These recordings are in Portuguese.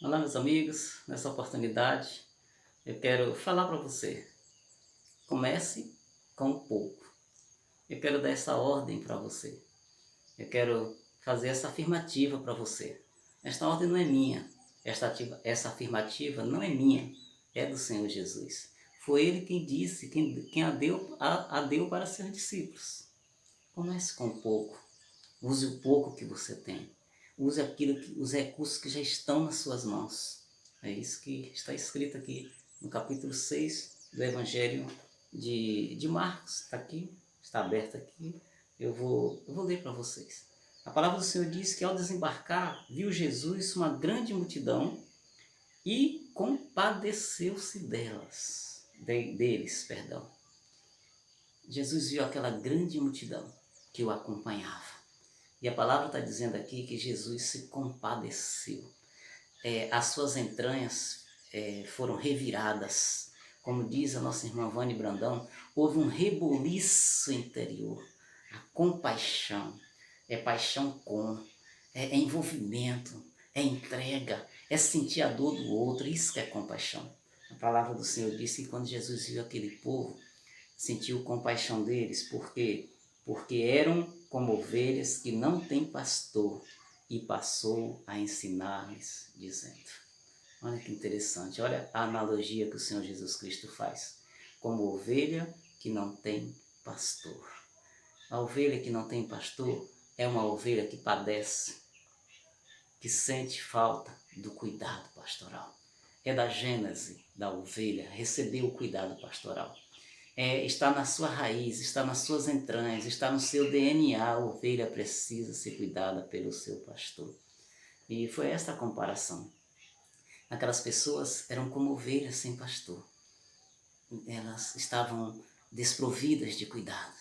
Olá, meus amigos. Nessa oportunidade, eu quero falar para você. Comece com pouco. Eu quero dar essa ordem para você. Eu quero fazer essa afirmativa para você. Esta ordem não é minha. Essa afirmativa não é minha. É do Senhor Jesus. Foi Ele quem disse, quem a deu para seus discípulos. Comece com pouco. Use o pouco que você tem. Use os recursos que já estão nas suas mãos. É isso que está escrito aqui no capítulo 6 do Evangelho de Marcos. Está aqui, está aberto aqui. Eu vou ler para vocês. A palavra do Senhor diz que ao desembarcar, viu Jesus uma grande multidão e compadeceu-se deles, perdão. Jesus viu aquela grande multidão que o acompanhava. E a palavra está dizendo aqui que Jesus se compadeceu. As suas entranhas foram reviradas. Como diz a nossa irmã Vane Brandão, houve um reboliço interior. A compaixão é paixão é envolvimento, é entrega, é sentir a dor do outro. Isso que é compaixão. A palavra do Senhor disse que quando Jesus viu aquele povo, sentiu compaixão deles, porque eram como ovelhas que não têm pastor, e passou a ensinar-lhes, dizendo. Olha que interessante, olha a analogia que o Senhor Jesus Cristo faz. Como ovelha que não tem pastor. A ovelha que não tem pastor é uma ovelha que padece, que sente falta do cuidado pastoral. É da gênese da ovelha receber o cuidado pastoral. Está na sua raiz, está nas suas entranhas, está no seu DNA. A ovelha precisa ser cuidada pelo seu pastor. E foi esta a comparação. Aquelas pessoas eram como ovelhas sem pastor. Elas estavam desprovidas de cuidado.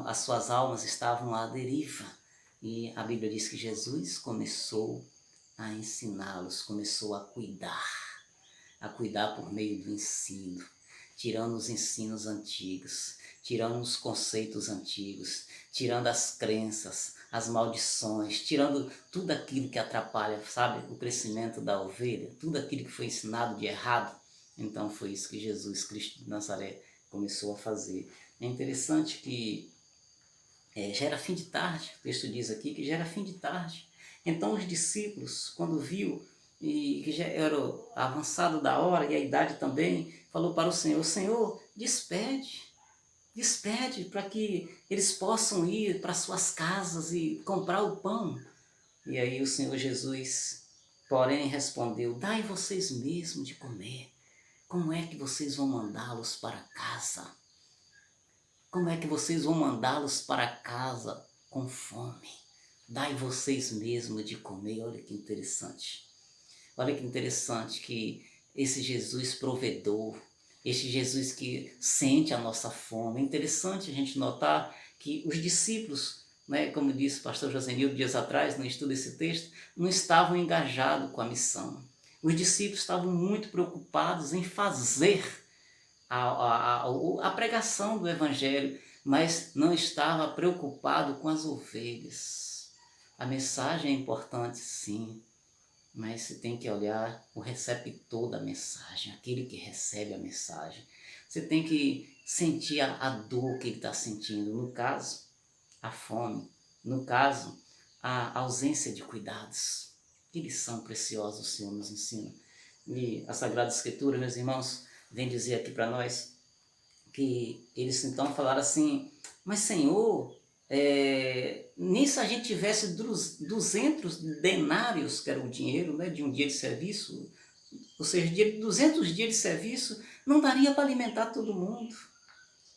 As suas almas estavam à deriva. E a Bíblia diz que Jesus começou a ensiná-los, começou a cuidar por meio do ensino, tirando os ensinos antigos, tirando os conceitos antigos, tirando as crenças, as maldições, tirando tudo aquilo que atrapalha, sabe, o crescimento da ovelha, tudo aquilo que foi ensinado de errado. Então foi isso que Jesus Cristo de Nazaré começou a fazer. É interessante que já era fim de tarde, o texto diz aqui que já era fim de tarde. Então os discípulos, quando viu e que já era avançado da hora e a idade também, falou para o Senhor: Senhor, despede para que eles possam ir para suas casas e comprar o pão. E aí o Senhor Jesus, porém, respondeu: dai vocês mesmos de comer. Como é que vocês vão mandá-los para casa? Como é que vocês vão mandá-los para casa com fome? Dai vocês mesmos de comer. Olha que interessante. Olha que interessante que esse Jesus provedor, este Jesus que sente a nossa fome. É interessante a gente notar que os discípulos, né, como disse o pastor Josenildo dias atrás, no estudo desse texto, não estavam engajados com a missão. Os discípulos estavam muito preocupados em fazer a pregação do Evangelho, mas não estava preocupado com as ovelhas. A mensagem é importante, sim, mas você tem que olhar o receptor da mensagem, aquele que recebe a mensagem. Você tem que sentir a dor que ele está sentindo, no caso, a fome, no caso, a ausência de cuidados. Que lição preciosa o Senhor nos ensina. E a Sagrada Escritura, meus irmãos, vem dizer aqui para nós que eles então falaram assim: mas Senhor, nem se a gente tivesse 200 denários, que era o dinheiro, né, de um dia de serviço, ou seja, 200 dias de serviço, não daria para alimentar todo mundo.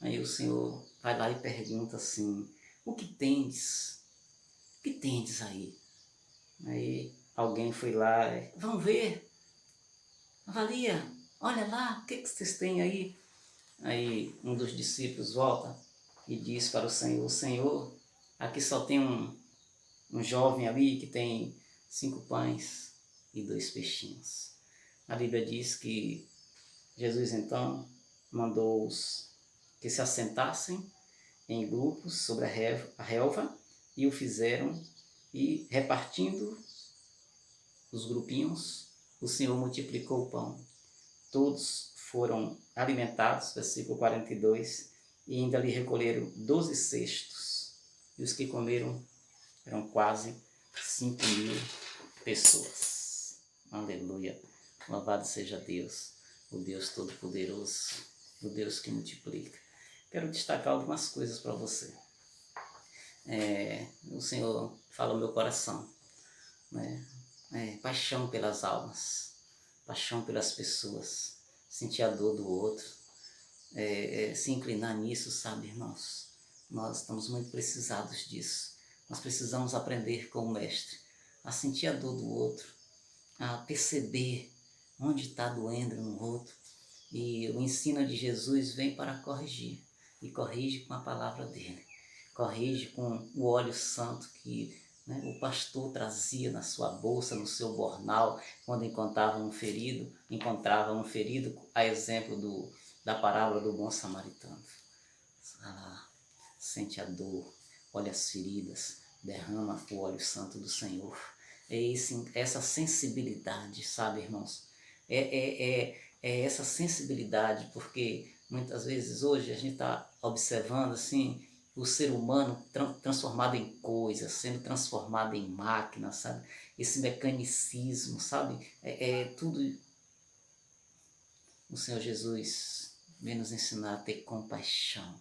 Aí o Senhor vai lá e pergunta assim: o que tendes? O que tendes aí? Aí alguém foi lá: vamos ver, avalia, olha lá, o que vocês têm aí? Aí um dos discípulos volta e diz para o Senhor: Senhor, aqui só tem um jovem ali que tem 5 pães e 2 peixinhos. A Bíblia diz que Jesus então mandou-os que se assentassem em grupos sobre a relva, e o fizeram, e repartindo os grupinhos, o Senhor multiplicou o pão. Todos foram alimentados, versículo 42, e ainda lhe recolheram 12 cestos. E os que comeram eram quase 5.000 pessoas. Aleluia. Louvado seja Deus, o Deus Todo-Poderoso, o Deus que multiplica. Quero destacar algumas coisas para você. O Senhor fala ao meu coração, né? Paixão pelas almas, paixão pelas pessoas, sentir a dor do outro, se inclinar nisso, sabe, irmãos? Nós estamos muito precisados disso. Nós precisamos aprender com o Mestre a sentir a dor do outro, a perceber onde está doendo no outro. E o ensino de Jesus vem para corrigir, e corrige com a palavra dele. Corrige com o óleo santo que o pastor trazia na sua bolsa, no seu bornal, quando encontrava um ferido, a exemplo da parábola do bom samaritano. Sente a dor, olha as feridas, derrama o óleo santo do Senhor. Essa sensibilidade, sabe, irmãos? É essa sensibilidade, porque muitas vezes hoje a gente está observando assim, o ser humano transformado em coisas, sendo transformado em máquina, sabe? Esse mecanicismo, sabe? Tudo. O Senhor Jesus vem nos ensinar a ter compaixão,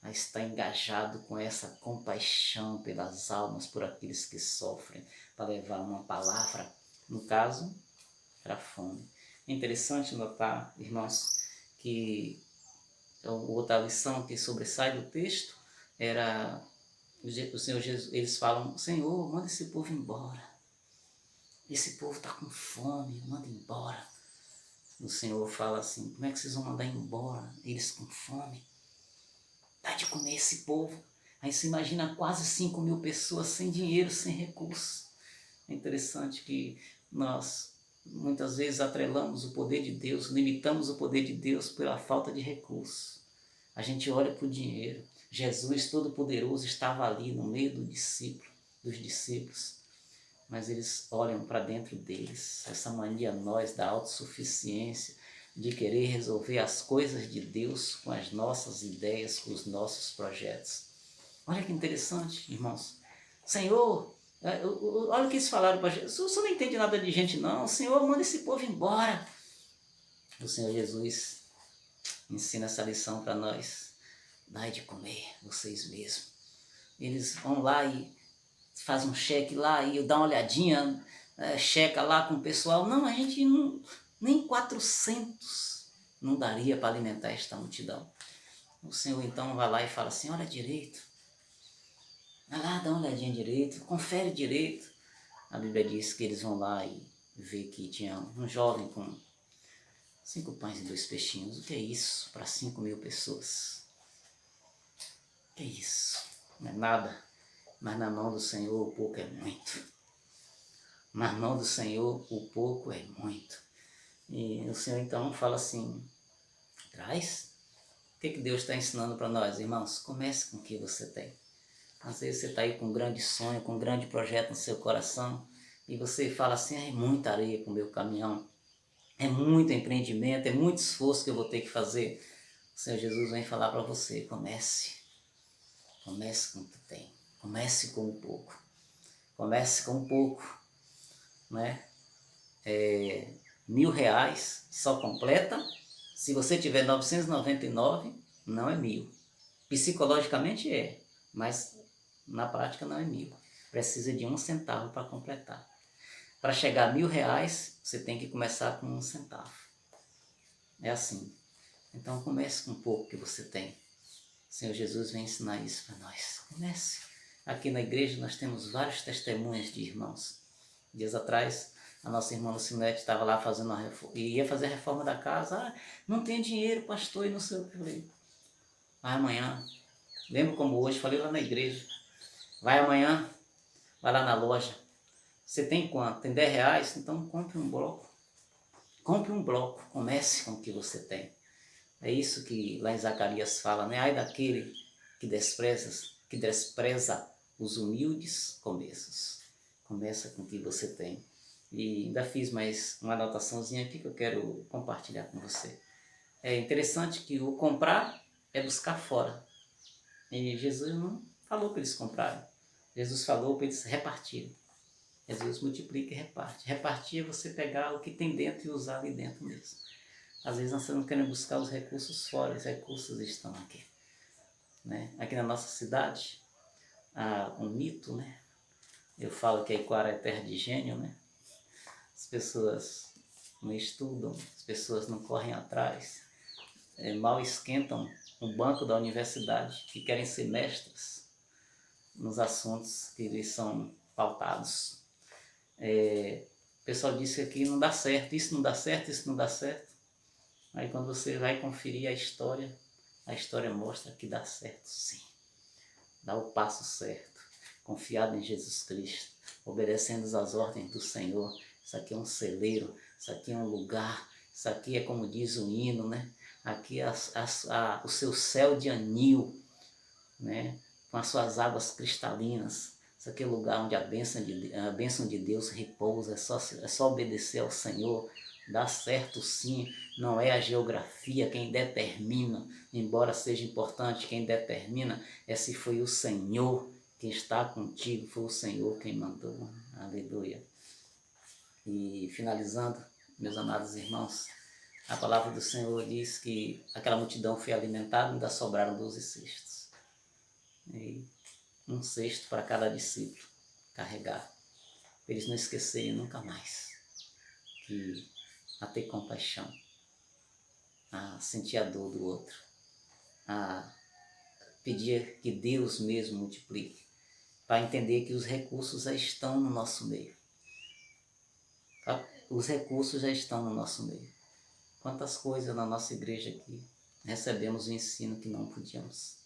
a estar engajado com essa compaixão pelas almas, por aqueles que sofrem, para levar uma palavra, no caso, para a fome. É interessante notar, irmãos, que outra lição que sobressai do texto era o Senhor Jesus. Eles falam: Senhor, manda esse povo embora, esse povo está com fome, manda embora. O Senhor fala assim: como é que vocês vão mandar embora eles com fome? Dá de comer esse povo. Aí se imagina quase 5.000 pessoas sem dinheiro, sem recursos. É interessante que nós muitas vezes atrelamos o poder de Deus, limitamos o poder de Deus pela falta de recursos. A gente olha para o dinheiro. Jesus Todo-Poderoso estava ali no meio dos discípulos, mas eles olham para dentro deles, essa mania nós da autossuficiência, de querer resolver as coisas de Deus com as nossas ideias, com os nossos projetos. Olha que interessante, irmãos. Senhor, olha o que eles falaram para Jesus: o senhor não entende nada de gente não, Senhor, manda esse povo embora. O Senhor Jesus ensina essa lição para nós: dai de comer vocês mesmos. Eles vão lá e fazem um cheque lá e dá uma olhadinha, checa lá com o pessoal. Não, a gente não, nem 400 não daria para alimentar esta multidão. O Senhor então vai lá e fala assim: olha direito, vai lá, dá uma olhadinha direito, confere direito. A Bíblia diz que eles vão lá e vê que tinha um jovem com 5 pães e 2 peixinhos. O que é isso para 5.000 pessoas? O que é isso? Não é nada, mas na mão do Senhor o pouco é muito. Na mão do Senhor o pouco é muito. E o Senhor então fala assim: traz. O que Deus está ensinando para nós, irmãos? Comece com o que você tem. Às vezes você está aí com um grande sonho, com um grande projeto no seu coração, e você fala assim: é muita areia para o meu caminhão, é muito empreendimento, é muito esforço que eu vou ter que fazer. O Senhor Jesus vem falar para você: comece com o que tem, comece com um pouco, comece com um pouco, né? R$1.000 só completa. Se você tiver 999, não é 1.000. Psicologicamente é, mas na prática não é 1.000. Precisa de 1 centavo para completar. Para chegar a R$1.000, você tem que começar com 1 centavo. É assim. Então comece com um pouco que você tem. O Senhor Jesus vem ensinar isso para nós. Comece. Aqui na igreja nós temos vários testemunhos de irmãos. Dias atrás, a nossa irmã Lucinete estava lá fazendo uma reforma, e ia fazer a reforma da casa. Não tem dinheiro, pastor, e não sei o que. Eu falei: vai amanhã. Lembro como hoje, falei lá na igreja: vai amanhã, vai lá na loja. Você tem quanto? Tem R$10? Então compre um bloco. Compre um bloco, comece com o que você tem. É isso que lá em Zacarias fala, né? Ai daquele que despreza os humildes começos. Começa com o que você tem. E ainda fiz mais uma anotaçãozinha aqui que eu quero compartilhar com você. É interessante que o comprar é buscar fora. E Jesus não falou para eles comprarem. Jesus falou para eles repartirem. Jesus multiplica e reparte. Repartir é você pegar o que tem dentro e usar ali dentro mesmo. Às vezes nós estamos querendo buscar os recursos fora, os recursos estão aqui. Né? Aqui na nossa cidade, há um mito, né? Eu falo que a Iquara é terra de gênio, né? As pessoas não estudam, as pessoas não correm atrás, mal esquentam o banco da universidade, que querem ser mestres nos assuntos que lhes são pautados. O pessoal disse que aqui não dá certo, isso não dá certo, isso não dá certo. Aí quando você vai conferir a história mostra que dá certo sim. Dá o passo certo, confiado em Jesus Cristo, obedecendo às ordens do Senhor. Isso aqui é um celeiro, isso aqui é um lugar, isso aqui é como diz o hino, né? Aqui é o seu céu de anil, né? Com as suas águas cristalinas. Isso aqui é o lugar onde a bênção de Deus repousa, é só obedecer ao Senhor. Dá certo sim, não é a geografia quem determina, embora seja importante, quem determina é se foi o Senhor que está contigo, foi o Senhor quem mandou. Aleluia. E finalizando, meus amados irmãos, a palavra do Senhor diz que aquela multidão foi alimentada e ainda sobraram 12 cestos. E um cesto para cada discípulo carregar, para eles não esquecerem nunca mais que a ter compaixão, a sentir a dor do outro, a pedir que Deus mesmo multiplique, para entender que os recursos já estão no nosso meio. Os recursos já estão no nosso meio. Quantas coisas na nossa igreja aqui recebemos o ensino que não podíamos.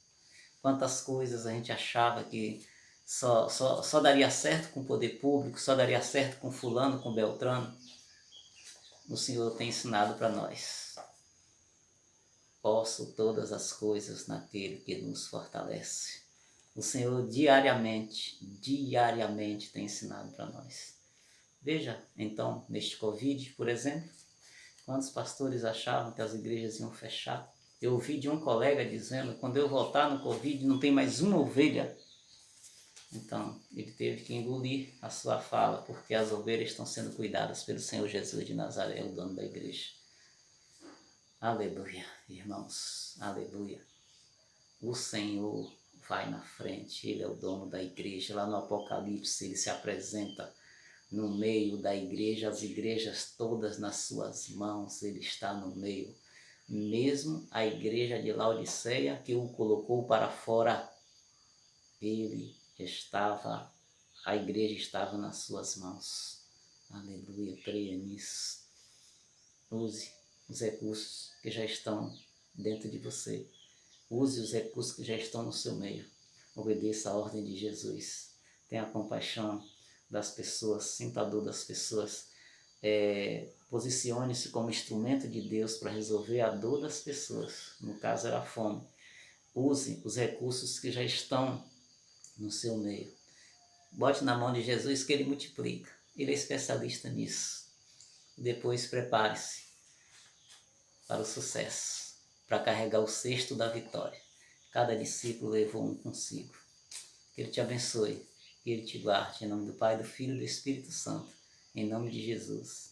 Quantas coisas a gente achava que só daria certo com o poder público, só daria certo com fulano, com Beltrano. O Senhor tem ensinado para nós. Posso todas as coisas naquele que nos fortalece. O Senhor diariamente tem ensinado para nós. Veja, então, neste Covid, por exemplo, quantos pastores achavam que as igrejas iam fechar? Eu ouvi de um colega dizendo, quando eu voltar no Covid não tem mais uma ovelha. Então, ele teve que engolir a sua fala, porque as ovelhas estão sendo cuidadas pelo Senhor Jesus de Nazaré, o dono da igreja. Aleluia, irmãos, aleluia. O Senhor vai na frente, Ele é o dono da igreja. Lá no Apocalipse ele se apresenta no meio da igreja, as igrejas todas nas suas mãos, Ele está no meio. Mesmo a igreja de Laodiceia, que o colocou para fora, a igreja estava nas suas mãos. Aleluia, creia nisso. Use os recursos que já estão dentro de você. Use os recursos que já estão no seu meio. Obedeça a ordem de Jesus. Tenha compaixão das pessoas, sinta a dor das pessoas. Posicione-se como instrumento de Deus para resolver a dor das pessoas. No caso era a fome. Use os recursos que já estão no seu meio. Bote na mão de Jesus que Ele multiplica. Ele é especialista nisso. Depois prepare-se para o sucesso, para carregar o cesto da vitória. Cada discípulo levou um consigo. Que Ele te abençoe, que Ele te guarde. Em nome do Pai, do Filho e do Espírito Santo. Em nome de Jesus.